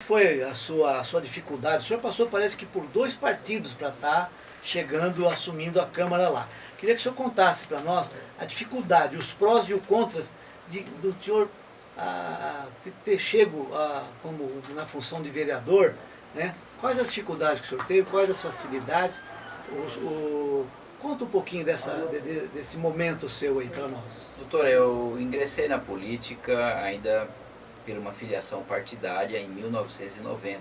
Foi a sua dificuldade? O senhor passou, parece que por 2 partidos para estar chegando, assumindo a Câmara lá. Queria que o senhor contasse para nós a dificuldade, os prós e os contras do senhor ter chego como na função de vereador, né? Quais as dificuldades que o senhor teve, quais as facilidades? Conta um pouquinho desse momento seu aí para nós. Doutor, eu ingressei na política ainda por uma filiação partidária em 1990.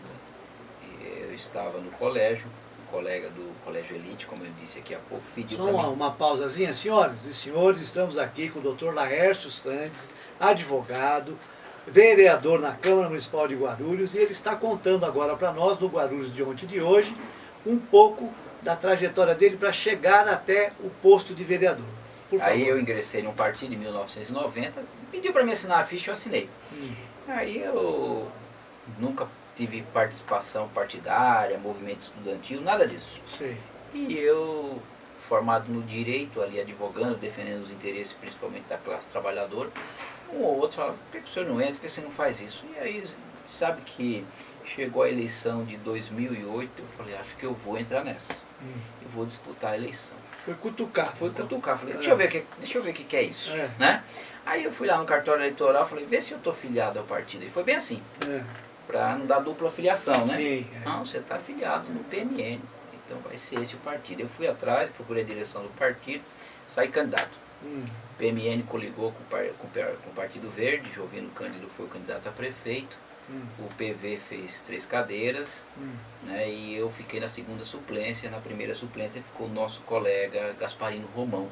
Eu estava no colégio, um colega do Colégio Elite, como eu disse aqui há pouco, pediu para mim... Só uma pausazinha, senhoras e senhores, estamos aqui com o Dr. Laércio Santos, advogado, vereador na Câmara Municipal de Guarulhos, e ele está contando agora para nós, no Guarulhos de ontem e de hoje, um pouco da trajetória dele para chegar até o posto de vereador. Aí eu ingressei num partido em 1990, pediu para me assinar a ficha, eu assinei. Aí eu nunca tive participação partidária, movimento estudantil, nada disso. Sim. E eu, formado no direito, ali advogando, defendendo os interesses principalmente da classe trabalhadora, um ou outro falava, por que o senhor não entra, por que você não faz isso? E aí, sabe que chegou a eleição de 2008, eu falei, acho que eu vou entrar nessa. Eu vou disputar a eleição. Foi cutucar. Foi cutucar, falei, deixa eu ver o que é isso, né? Aí eu fui lá no cartório eleitoral, falei, vê se eu estou filiado ao partido. E foi bem assim, para não dar dupla filiação, né? Sim, Não, você está filiado no PMN, então vai ser esse o partido. Eu fui atrás, procurei a direção do partido, saí candidato. O PMN coligou com o Partido Verde, Jovino Cândido foi o candidato a prefeito. O PV fez 3 cadeiras, né, e eu fiquei na segunda suplência. Na primeira suplência ficou o nosso colega Gasparino Romão.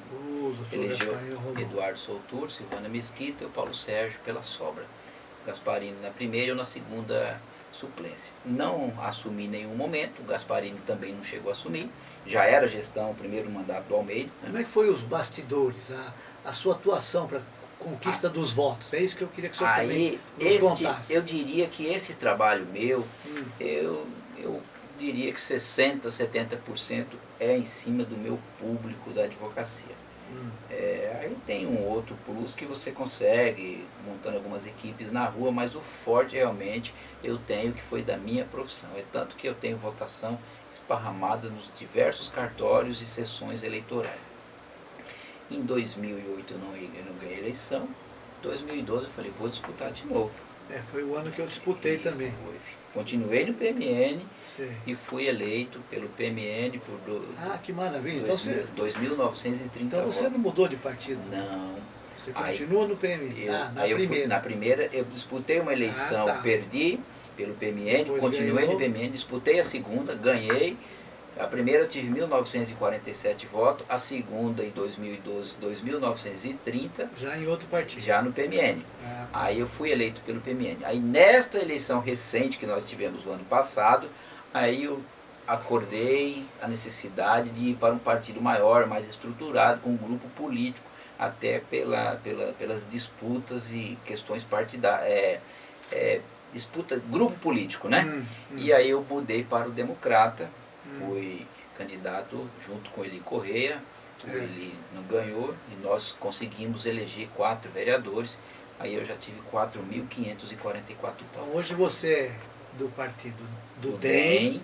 Elegeu Eduardo Soutur, Silvana Mesquita e o Paulo Sérgio pela sobra. Gasparino na primeira e eu na segunda suplência. Não assumi em nenhum momento, o Gasparino também não chegou a assumir. Já era gestão, o primeiro mandato do Almeida. Né? Como é que foi os bastidores, a sua atuação para conquista dos votos? É isso que eu queria que o senhor também nos contasse. Eu diria que esse trabalho meu, eu diria que 60%, 70% é em cima do meu público da advocacia. Aí tem um outro plus que você consegue montando algumas equipes na rua, mas o forte realmente eu tenho, que foi da minha profissão. É tanto que eu tenho votação esparramada nos diversos cartórios e sessões eleitorais. Em 2008 eu não ganhei a eleição. Em 2012 eu falei, vou disputar de novo. Foi o ano que eu disputei também. Continuei no PMN e fui eleito pelo PMN por que maravilha. 2.930 então votos. Você não mudou de partido? Não. Você continua no PMN? Na primeira eu disputei uma eleição, perdi pelo PMN, depois continuei no PMN, disputei a segunda, ganhei. A primeira eu tive 1.947 votos, a segunda em 2012, 2.930. Já em outro partido? Já no PMN. Aí eu fui eleito pelo PMN. Aí nesta eleição recente que nós tivemos no ano passado, aí eu acordei a necessidade de ir para um partido maior, mais estruturado, com um grupo político, até pelas disputas e questões partidárias, grupo político, né? E aí eu mudei para o Democrata. Fui candidato junto com Eli Correia, ele não ganhou e nós conseguimos eleger 4 vereadores, aí eu já tive 4.544 votos. Então hoje você é do partido do DEM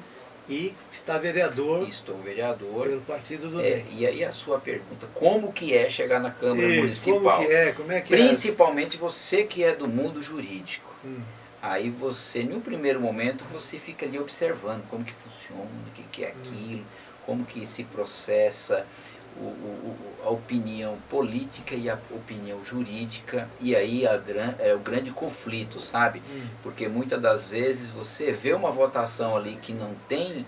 e está vereador. Estou vereador. Pelo partido do DEM. E aí a sua pergunta, como que é chegar na Câmara Municipal? Como é que Principalmente você que é do mundo jurídico. Aí você, no primeiro momento, você fica ali observando como que funciona, o que é aquilo, como que se processa a opinião política e a opinião jurídica, e aí é o grande conflito, sabe? Porque muitas das vezes você vê uma votação ali que não tem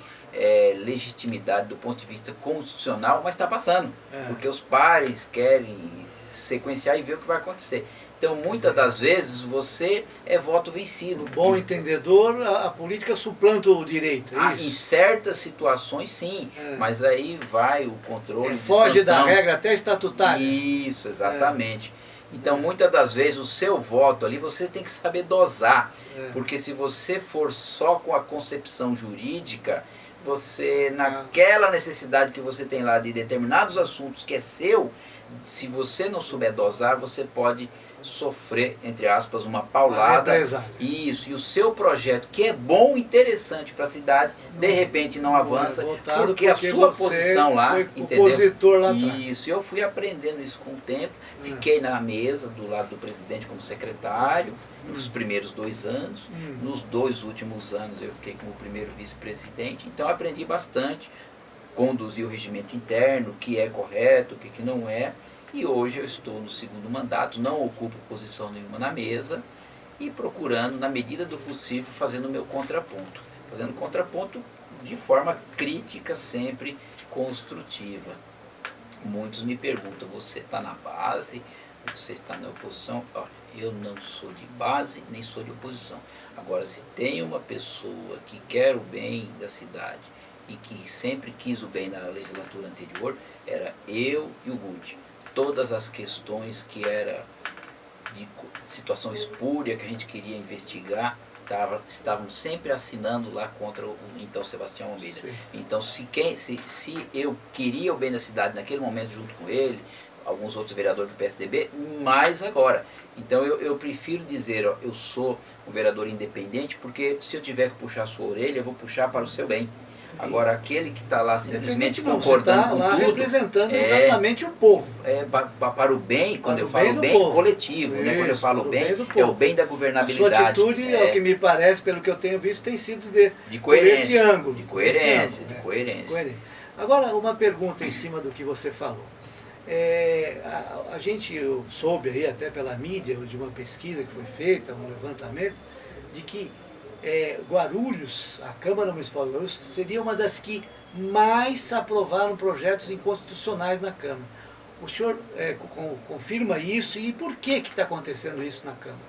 legitimidade do ponto de vista constitucional, mas está passando, porque os pares querem sequenciar e ver o que vai acontecer. Então, muitas das vezes, você é voto vencido. No bom entendedor, a política suplanta o direito, é isso? Em certas situações, sim. Mas aí vai o controle de foge sanção. Da regra até estatutária. Isso, exatamente. Então, muitas das vezes, o seu voto ali, você tem que saber dosar. Porque se você for só com a concepção jurídica, você, naquela necessidade que você tem lá de determinados assuntos que é seu, se você não souber dosar, você pode sofrer, entre aspas, uma paulada. Isso, e o seu projeto, que é bom e interessante para a cidade, de repente não avança, porque a sua posição lá, entendeu? Opositor lá atrás. Isso, eu fui aprendendo isso com o tempo, fiquei na mesa do lado do presidente como secretário, nos primeiros 2 anos, nos 2 últimos anos eu fiquei como primeiro vice-presidente, então aprendi bastante, conduzi o regimento interno, o que é correto, o que não é, e hoje eu estou no 2º mandato, não ocupo posição nenhuma na mesa e procurando, na medida do possível, fazendo o meu contraponto. Fazendo contraponto de forma crítica, sempre construtiva. Muitos me perguntam, você está na base, você está na oposição? Olha, eu não sou de base, nem sou de oposição. Agora, se tem uma pessoa que quer o bem da cidade e que sempre quis o bem na legislatura anterior, era eu e o Guti. Todas as questões que era de situação espúria que a gente queria investigar, estavam sempre assinando lá contra o então Sebastião Almeida. Sim. Então, se eu queria o bem da cidade naquele momento junto com ele, alguns outros vereadores do PSDB, mais agora. Então eu prefiro dizer, ó, eu sou um vereador independente, porque se eu tiver que puxar a sua orelha, eu vou puxar para o seu bem. Agora, aquele que está lá simplesmente concordando com tudo, representando exatamente o povo. Para o bem, quando eu falo bem, coletivo, né? Quando eu falo bem, é o bem da governabilidade. A sua atitude, ao que me parece, pelo que eu tenho visto, tem sido de coerência, esse ângulo. De coerência, de coerência. Agora, uma pergunta em cima do que você falou. A gente soube aí, até pela mídia, de uma pesquisa que foi feita, um levantamento, de que Guarulhos, a Câmara Municipal de Guarulhos, seria uma das que mais aprovaram projetos inconstitucionais na Câmara. O senhor confirma isso e por que está acontecendo isso na Câmara?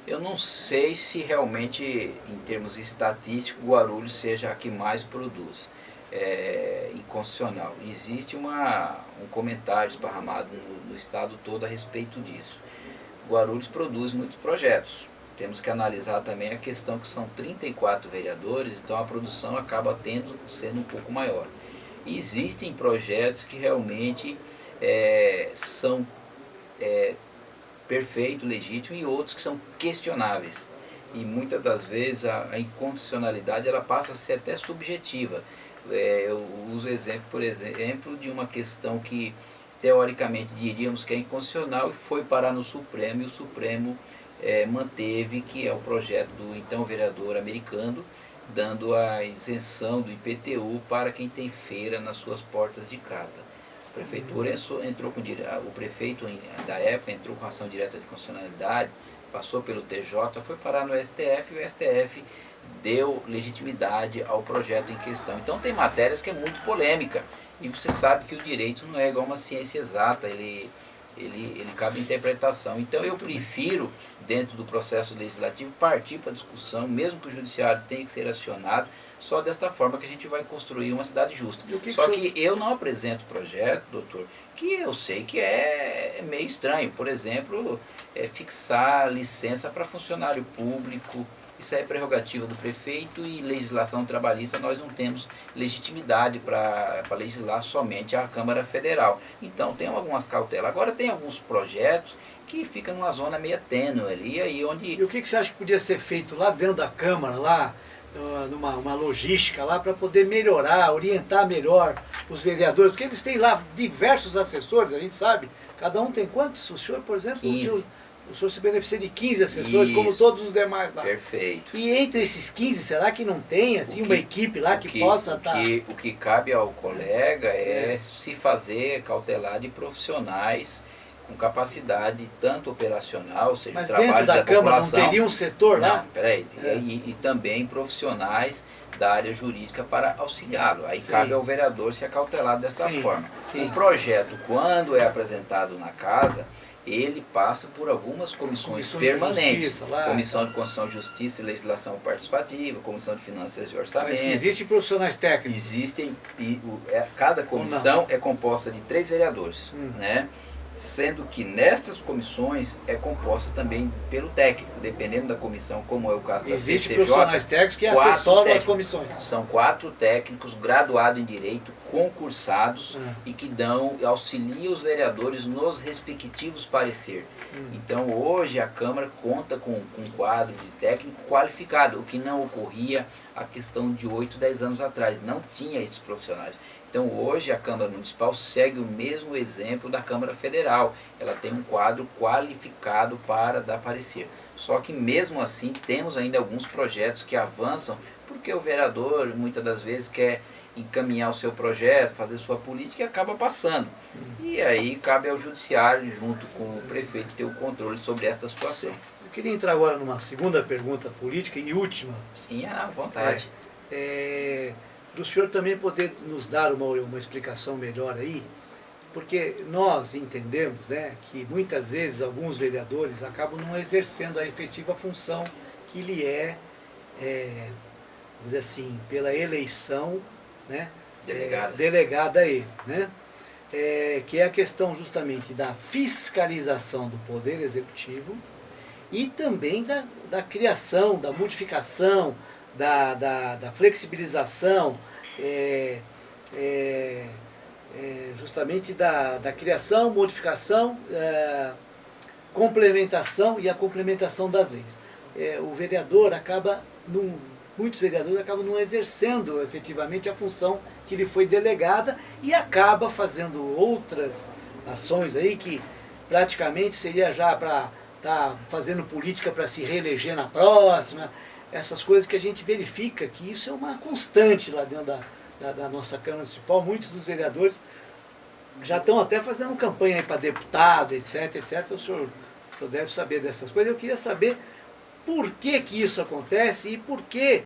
Eu não sei se realmente, em termos estatísticos, Guarulhos seja a que mais produz. Inconstitucional. Existe um comentário esparramado no estado todo a respeito disso. Guarulhos produz muitos projetos. Temos que analisar também a questão que são 34 vereadores, então a produção acaba sendo um pouco maior. E existem projetos que realmente são perfeitos, legítimos, e outros que são questionáveis. E muitas das vezes a inconstitucionalidade ela passa a ser até subjetiva. Eu uso por exemplo, de uma questão que teoricamente diríamos que é inconstitucional e foi parar no Supremo, e o Supremo manteve, que é o projeto do então vereador americano, dando a isenção do IPTU para quem tem feira nas suas portas de casa. A prefeitura o prefeito da época entrou com ação direta de constitucionalidade, passou pelo TJ, foi parar no STF, e o STF deu legitimidade ao projeto em questão. Então tem matérias que é muito polêmica, e você sabe que o direito não é igual uma ciência exata, ele cabe interpretação. Então eu prefiro, dentro do processo legislativo, partir para a discussão, mesmo que o judiciário tenha que ser acionado, só desta forma que a gente vai construir uma cidade justa. Só que eu não apresento projeto, doutor, que eu sei que é meio estranho. Por exemplo, fixar licença para funcionário público. Isso é prerrogativa do prefeito, e legislação trabalhista nós não temos legitimidade para legislar somente a Câmara Federal. Então tem algumas cautelas. Agora tem alguns projetos que ficam numa zona meio tênue ali, aí onde... E o que você acha que podia ser feito lá dentro da Câmara, lá, numa logística lá, para poder melhorar, orientar melhor os vereadores? Porque eles têm lá diversos assessores, a gente sabe. Cada um tem quantos? O senhor, por exemplo... 15. O senhor se beneficia de 15 assessores, como todos os demais lá. Perfeito. E entre esses 15, será que não tem assim, uma equipe lá que possa estar... O que cabe ao colega se fazer cautelar de profissionais com capacidade tanto operacional, ou seja, mas trabalho dentro da Câmara população. Não teria um setor lá? Não, peraí. E também profissionais da área jurídica para auxiliá-lo. Aí cabe ao vereador se acautelar desta forma. O projeto, quando é apresentado na casa, ele passa por algumas comissões permanentes. Comissão de Constituição, Justiça e Legislação Participativa, Comissão de Finanças e Orçamento. Mas existem profissionais técnicos? Existem, cada comissão é composta de 3 vereadores, né? sendo que nestas comissões é composta também pelo técnico, dependendo da comissão, como é o caso da Existe CCJ. profissionais técnicos que assessoram técnicos. as comissões. São 4 técnicos graduados em Direito, concursados e que auxiliam os vereadores nos respectivos pareceres. Então hoje a Câmara conta com um quadro de técnico qualificado, o que não ocorria a questão de 8, 10 anos atrás, não tinha esses profissionais. Então hoje a Câmara Municipal segue o mesmo exemplo da Câmara Federal, ela tem um quadro qualificado para dar parecer. Só que mesmo assim temos ainda alguns projetos que avançam, porque o vereador muitas das vezes quer encaminhar o seu projeto, fazer sua política e acaba passando. E aí cabe ao judiciário, junto com o prefeito, ter o controle sobre esta situação. Eu queria entrar agora numa segunda pergunta política e última. Sim, à vontade. Do senhor também poder nos dar uma explicação melhor aí, porque nós entendemos, né, que muitas vezes alguns vereadores acabam não exercendo a efetiva função que lhe vamos dizer assim, pela eleição, né, delegada a ele, né, que é a questão justamente da fiscalização do Poder Executivo e também da criação, da modificação, da flexibilização, justamente da criação, modificação, complementação e a complementação das leis. O vereador muitos vereadores acabam não exercendo efetivamente a função que lhe foi delegada e acaba fazendo outras ações aí que praticamente seria já para estar fazendo política para se reeleger na próxima. Essas coisas que a gente verifica que isso é uma constante lá dentro da nossa Câmara Municipal. Muitos dos vereadores já estão até fazendo campanha para deputado, etc, etc. O senhor deve saber dessas coisas. Eu queria saber por que isso acontece e por que